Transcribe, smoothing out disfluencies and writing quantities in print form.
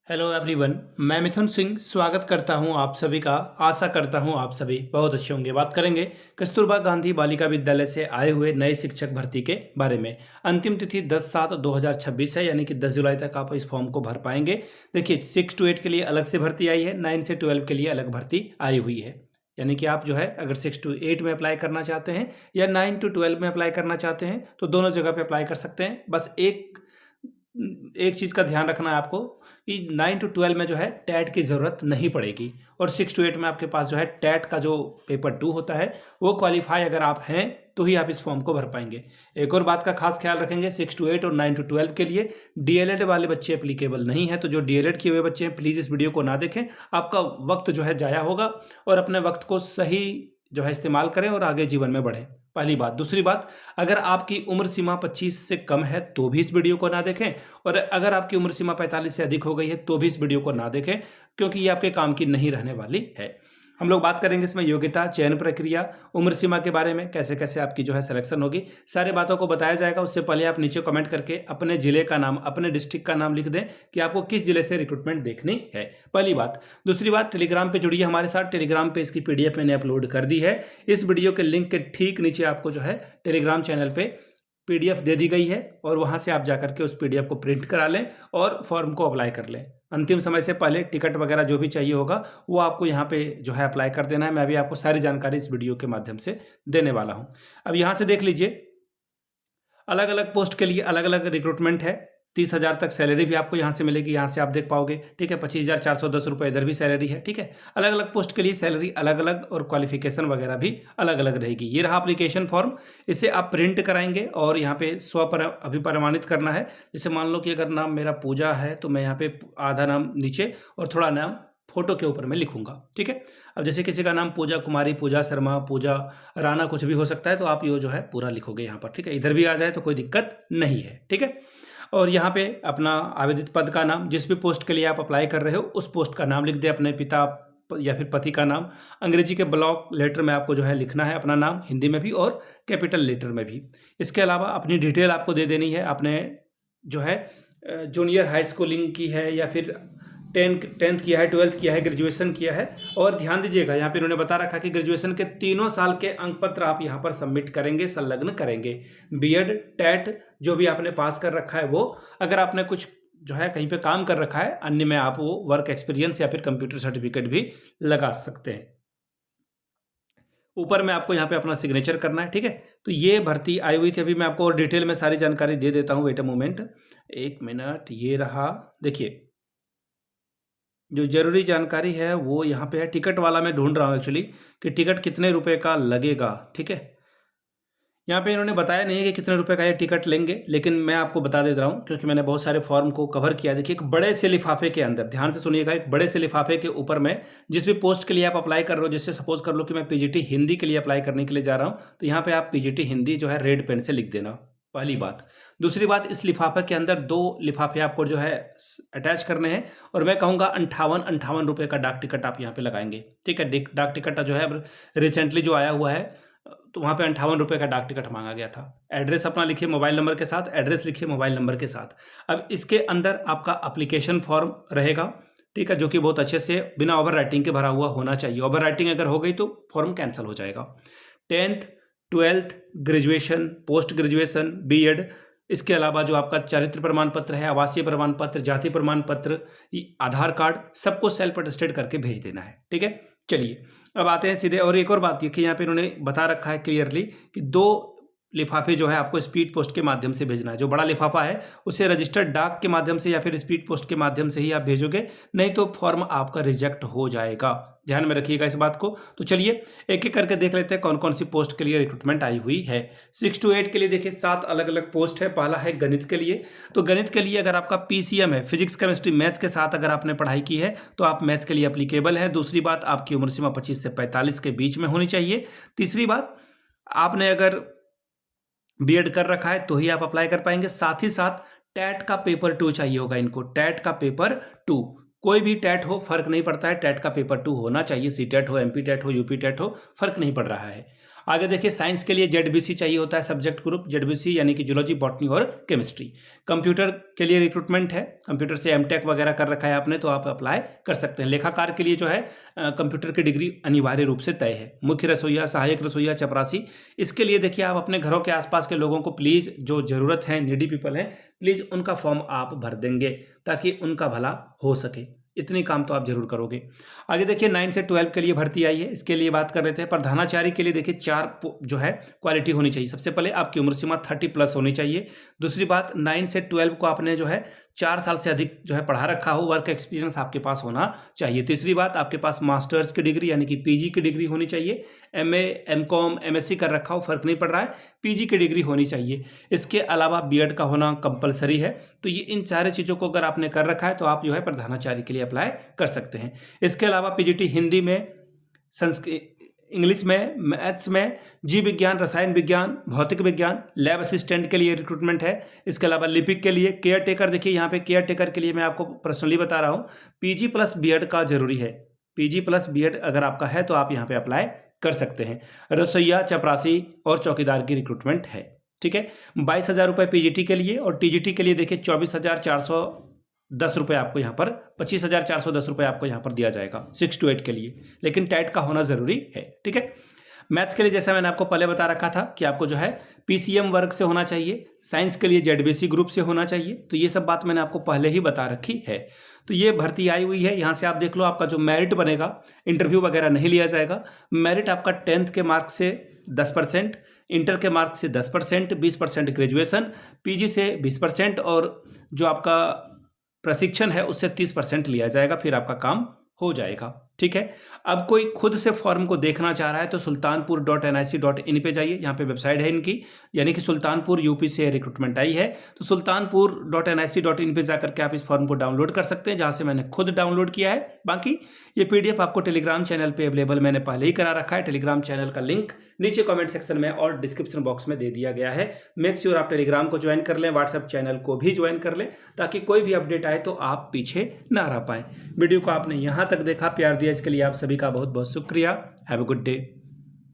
Hello everyone, मैं मिथुन सिंह स्वागत करता हूं आप सभी का। आशा करता हूं आप सभी बहुत अच्छे होंगे। बात करेंगे कस्तूरबा गांधी बालिका विद्यालय से आए हुए नए शिक्षक भर्ती के बारे में। अंतिम तिथि 10/7/2026 है, यानी कि 10 जुलाई तक आप इस फॉर्म को भर पाएंगे। देखिए, 6 to 8 के लिए अलग से भर्ती आई है, 9 से 12 के लिए अलग भर्ती आई हुई है। यानी कि आप जो है अगर 6 to 8 में अप्लाई करना चाहते हैं या 9 to 12 में अप्लाई करना चाहते हैं तो दोनों जगह पे अप्लाई कर सकते हैं। बस एक चीज़ का ध्यान रखना है आपको कि 9 to 12 में जो है टैट की ज़रूरत नहीं पड़ेगी, और 6 to 8 में आपके पास जो है टैट का जो पेपर 2 होता है वो क्वालिफाई अगर आप हैं तो ही आप इस फॉर्म को भर पाएंगे। एक और बात का खास ख्याल रखेंगे, 6 to 8 और 9 to 12 के लिए डीएलएड वाले बच्चे एप्लीकेबल नहीं है। तो जो डीएलएड किए हुए बच्चे हैं प्लीज़ इस वीडियो को ना देखें, आपका वक्त जो है ज़ाया होगा। और अपने वक्त को सही जो है इस्तेमाल करें और आगे जीवन में बढ़ें, पहली बात। दूसरी बात, अगर आपकी उम्र सीमा 25 से कम है तो भी इस वीडियो को ना देखें, और अगर आपकी उम्र सीमा 45 से अधिक हो गई है तो भी इस वीडियो को ना देखें, क्योंकि ये आपके काम की नहीं रहने वाली है। हम लोग बात करेंगे इसमें योग्यता, चयन प्रक्रिया, उम्र सीमा के बारे में, कैसे कैसे आपकी जो है सिलेक्शन होगी, सारी बातों को बताया जाएगा। उससे पहले आप नीचे कमेंट करके अपने जिले का नाम, अपने डिस्ट्रिक्ट का नाम लिख दें कि आपको किस जिले से रिक्रूटमेंट देखनी है, पहली बात। दूसरी बात, टेलीग्राम पे जुड़िए हमारे साथ। टेलीग्राम पे इसकी पीडीएफ मैंने अपलोड कर दी है। इस वीडियो के लिंक के ठीक नीचे आपको जो है टेलीग्राम चैनल पे पीडीएफ दे दी गई है, और वहां से आप जाकर के उस पीडीएफ को प्रिंट करा लें और फॉर्म को अप्लाई कर लें। अंतिम समय से पहले टिकट वगैरह जो भी चाहिए होगा वो आपको यहाँ पे जो है अप्लाई कर देना है। मैं भी आपको सारी जानकारी इस वीडियो के माध्यम से देने वाला हूँ। अब यहाँ से देख लीजिए, अलग अलग पोस्ट के लिए अलग अलग रिक्रूटमेंट है। 30,000 तक सैलरी भी आपको यहाँ से मिलेगी, यहाँ से आप देख पाओगे, ठीक है। 25,410 रुपये इधर भी सैलरी है, ठीक है। अलग अलग पोस्ट के लिए सैलरी अलग अलग और क्वालिफिकेशन वगैरह भी अलग अलग रहेगी। ये रहा एप्लीकेशन फॉर्म, इसे आप प्रिंट कराएंगे और यहाँ पे अभिप्रमाणित करना है। जैसे मान लो कि अगर नाम मेरा पूजा है तो मैं यहाँ पे आधा नाम नीचे और थोड़ा नाम फोटो के ऊपर में लिखूंगा, ठीक है। अब जैसे किसी का नाम पूजा कुमारी, पूजा शर्मा, पूजा राणा कुछ भी हो सकता है, तो आप ये जो है पूरा लिखोगे यहाँ पर, ठीक है। इधर भी आ जाए तो कोई दिक्कत नहीं है, ठीक है। और यहाँ पे अपना आवेदित पद का नाम, जिस भी पोस्ट के लिए आप अप्लाई कर रहे हो उस पोस्ट का नाम लिख दे, अपने पिता या फिर पति का नाम। अंग्रेजी के ब्लॉक लेटर में आपको जो है लिखना है अपना नाम, हिंदी में भी और कैपिटल लेटर में भी। इसके अलावा अपनी डिटेल आपको दे देनी है। आपने जो है जूनियर हाई स्कूलिंग की है या फिर टेंथ किया है, 12th किया है, ग्रेजुएशन किया है। और ध्यान दीजिएगा, यहाँ पे इन्होंने बता रखा कि ग्रेजुएशन के 3 साल के अंक पत्र आप यहाँ पर सबमिट करेंगे, संलग्न करेंगे। बीएड, टेट जो भी आपने पास कर रखा है वो, अगर आपने कुछ जो है कहीं पे काम कर रखा है अन्य में, आप वो वर्क एक्सपीरियंस या फिर कंप्यूटर सर्टिफिकेट भी लगा सकते हैं। ऊपर में आपको यहाँ पे अपना सिग्नेचर करना है, ठीक है। तो ये भर्ती आई हुई थी। अभी मैं आपको और डिटेल में सारी जानकारी दे देता हूँ। Wait a moment, 1 minute. ये रहा, देखिए जो जरूरी जानकारी है वो यहाँ पे है। टिकट वाला मैं ढूंढ रहा हूँ एक्चुअली कि टिकट कितने रुपए का लगेगा, ठीक है। यहाँ पे इन्होंने बताया नहीं है कि कितने रुपए का ये टिकट लेंगे, लेकिन मैं आपको बता दे रहा हूँ क्योंकि मैंने बहुत सारे फॉर्म को कवर किया। देखिए, एक बड़े से लिफाफे के अंदर, ध्यान से सुनिएगा, एक बड़े से लिफाफे के ऊपर में जिस भी पोस्ट के लिए आप अप्लाई कर रहे हो, जैसे सपोज कर लो कि मैं पीजीटी हिंदी के लिए अप्लाई करने के लिए जा रहा हूँ, तो यहाँ पे आप पीजीटी हिंदी जो है रेड पेन से लिख देना, पहली बात। दूसरी बात, इस लिफाफे के अंदर 2 लिफाफे आपको जो है अटैच करने हैं, और मैं कहूँगा 58 रुपये का डाक टिकट आप यहाँ पे लगाएंगे, ठीक है। डाक टिकट जो है रिसेंटली जो आया हुआ है, तो वहाँ पे 58 रुपये का डाक टिकट मांगा गया था। एड्रेस अपना लिखिए मोबाइल नंबर के साथ, एड्रेस लिखिए मोबाइल नंबर के साथ। अब इसके अंदर आपका अप्लीकेशन फॉर्म रहेगा, ठीक है, जो कि बहुत अच्छे से बिना ओवर राइटिंग के भरा हुआ होना चाहिए। ओवर राइटिंग अगर हो गई तो फॉर्म कैंसिल हो जाएगा। 10th, 12th, graduation, post graduation, BEd, इसके अलावा जो आपका चारित्र प्रमाण पत्र है, आवासीय प्रमाण पत्र, जाति प्रमाण पत्र, आधार कार्ड, सबको सेल्फ अटेस्टेड करके भेज देना है, ठीक है। चलिए अब आते हैं सीधे। और एक और बात देखिए, यहाँ पे इन्होंने बता रखा है क्लियरली कि 2 लिफाफे जो है आपको स्पीड पोस्ट के माध्यम से भेजना है। जो बड़ा लिफाफा है उसे रजिस्टर्ड डाक के माध्यम से या फिर स्पीड पोस्ट के माध्यम से ही आप भेजोगे, नहीं तो फॉर्म आपका रिजेक्ट हो जाएगा। ध्यान में रखिएगा इस बात को। तो चलिए एक एक करके देख लेते हैं कौन कौन सी पोस्ट के लिए रिक्रूटमेंट आई हुई है। 6 to 8 के लिए देखिए 7 अलग अलग पोस्ट है। पहला है गणित के लिए। तो गणित के लिए अगर आपका पीसीएम है, फिजिक्स केमिस्ट्री मैथ के साथ अगर आपने पढ़ाई की है तो आप मैथ के लिए अप्लीकेबल है। दूसरी बात, आपकी उम्र सीमा 25 से 45 के बीच में होनी चाहिए। तीसरी बात, आपने अगर बीएड कर रखा है तो ही आप अप्लाई कर पाएंगे। साथ ही साथ टैट का पेपर 2 चाहिए होगा इनको, टैट का पेपर 2। कोई भी टैट हो, फर्क नहीं पड़ता है, टैट का पेपर 2 होना चाहिए। सी टैट हो, एमपी टैट हो, यूपी टैट हो, फर्क नहीं पड़ रहा है। आगे देखिए साइंस के लिए जेडबीसी चाहिए होता है सब्जेक्ट ग्रुप, जेडबीसी यानी कि जूलॉजी, बॉटनी और केमिस्ट्री। कंप्यूटर के लिए रिक्रूटमेंट है, कंप्यूटर से एमटेक वगैरह कर रखा है आपने तो आप अप्लाई कर सकते हैं। लेखाकार के लिए जो है कंप्यूटर की डिग्री अनिवार्य रूप से तय है। मुख्य रसोइया, सहायक रसोइया, चपरासी, इसके लिए देखिए आप अपने घरों के आसपास के लोगों को प्लीज़, जो ज़रूरत है, नीडी पीपल हैं, प्लीज़ उनका फॉर्म आप भर देंगे ताकि उनका भला हो सके। इतनी काम तो आप जरूर करोगे। आगे देखिए 9 से 12 के लिए भर्ती आई है, इसके लिए बात कर रहे थे। प्रधानाचार्य के लिए देखिए 4 जो है क्वालिटी होनी चाहिए। सबसे पहले आपकी उम्र सीमा 30+ होनी चाहिए। दूसरी बात 9 से 12 को आपने जो है 4 साल से अधिक जो है पढ़ा रखा हो, वर्क एक्सपीरियंस आपके पास होना चाहिए। तीसरी बात आपके पास मास्टर्स की डिग्री यानी कि पीजी की डिग्री होनी चाहिए। एमए, एमकॉम, एमएससी कर रखा हो, फर्क नहीं पड़ रहा है, पीजी की डिग्री होनी चाहिए। इसके अलावा बीएड का होना कंपलसरी है। तो ये इन सारे चीज़ों को अगर आपने कर रखा है तो आप जो है प्रधानाचार्य के लिए अप्लाई कर सकते हैं। इसके अलावा पीजीटी हिंदी में, संस्कृत, इंग्लिश में, मैथ्स में, जीव विज्ञान, रसायन विज्ञान, भौतिक विज्ञान, लैब असिस्टेंट के लिए रिक्रूटमेंट है। इसके अलावा लिपिक के लिए, केयर टेकर, देखिए यहाँ पे केयर टेकर के लिए मैं आपको पर्सनली बता रहा हूँ, पीजी प्लस बीएड का जरूरी है। पीजी प्लस बीएड अगर आपका है तो आप यहाँ पे अप्लाई कर सकते हैं। रसोइया, चपरासी और चौकीदार की रिक्रूटमेंट है। ठीक है, 22,000 रुपये पीजीटी के लिए, और टीजीटी के लिए देखिए 24,410 रुपये आपको यहाँ पर, 25,410 रुपये आपको यहाँ पर दिया जाएगा 6 to 8 के लिए, लेकिन टैट का होना ज़रूरी है। ठीक है, मैथ्स के लिए जैसा मैंने आपको पहले बता रखा था कि आपको जो है पीसीएम वर्ग से होना चाहिए, साइंस के लिए जेडबीसी ग्रुप से होना चाहिए। तो ये सब बात मैंने आपको पहले ही बता रखी है। तो ये भर्ती आई हुई है, यहाँ से आप देख लो। आपका जो मेरिट बनेगा, इंटरव्यू वगैरह नहीं लिया जाएगा। मेरिट आपका 10th के मार्क्स से 10%, इंटर के मार्क्स से 10%, 20% ग्रेजुएशन, पीजी से 20% और जो आपका प्रशिक्षण है उससे 30% लिया जाएगा, फिर आपका काम हो जाएगा। ठीक है, अब कोई खुद से फॉर्म को देखना चाह रहा है तो sultanpur.nic.in पे जाइए। यहाँ पे वेबसाइट है इनकी, यानी कि सुल्तानपुर यूपी से रिक्रूटमेंट आई है। तो sultanpur.nic.in पे जाकर के आप इस फॉर्म को डाउनलोड कर सकते हैं, जहाँ से मैंने खुद डाउनलोड किया है। बाकी ये पीडीएफ आपको टेलीग्राम चैनल पे अवेलेबल मैंने पहले ही करा रखा है। टेलीग्राम चैनल का लिंक नीचे कॉमेंट सेक्शन में और डिस्क्रिप्शन बॉक्स में दे दिया गया है। मेक श्योर आप टेलीग्राम को ज्वाइन कर लें, व्हाट्सएप चैनल को भी ज्वाइन कर लें, ताकि कोई भी अपडेट आए तो आप पीछे ना रह पाएँ। वीडियो को आपने यहाँ तक देखा, प्यार दिया, इसके लिए आप सभी का बहुत बहुत शुक्रिया। Have a good day.